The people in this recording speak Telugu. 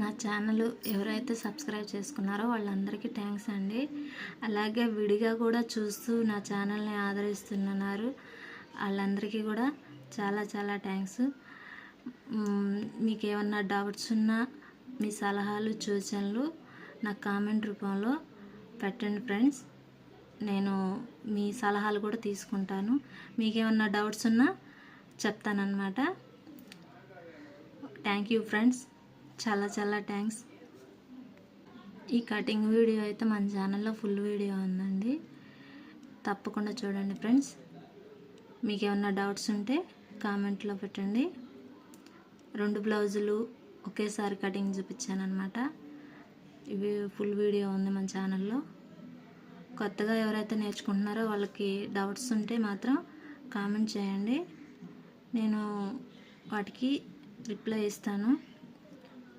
నా ఛానల్ ఎవరైతే సబ్స్క్రైబ్ చేసుకున్నారో వాళ్ళందరికీ థ్యాంక్స్ అండి. అలాగే విడిగా కూడా చూస్తూ నా ఛానల్ని ఆదరిస్తున్నారు వాళ్ళందరికీ కూడా చాలా చాలా థ్యాంక్స్. మీకు ఏమన్నా డౌట్స్ ఉన్నా మీ సలహాలు సూచనలు నాకు కామెంట్ రూపంలో పెట్టండి ఫ్రెండ్స్. నేను మీ సలహాలు కూడా తీసుకుంటాను. మీకు ఏమన్నా డౌట్స్ ఉన్నా చెప్తానన్నమాట. థ్యాంక్ యూ ఫ్రెండ్స్, చాలా చాలా థ్యాంక్స్. ఈ కటింగ్ వీడియో అయితే మన ఛానల్లో ఫుల్ వీడియో ఉందండి, తప్పకుండా చూడండి ఫ్రెండ్స్. మీకు ఏమన్నా డౌట్స్ ఉంటే కామెంట్లో పెట్టండి. 2 బ్లౌజులు ఒకేసారి కటింగ్ చూపించాను అనమాట. ఇవి ఫుల్ వీడియో ఉంది మన ఛానల్లో. కొత్తగా ఎవరైతే నేర్చుకుంటున్నారో వాళ్ళకి డౌట్స్ ఉంటే మాత్రం కామెంట్ చేయండి, నేను వాటికి రిప్లై ఇస్తాను.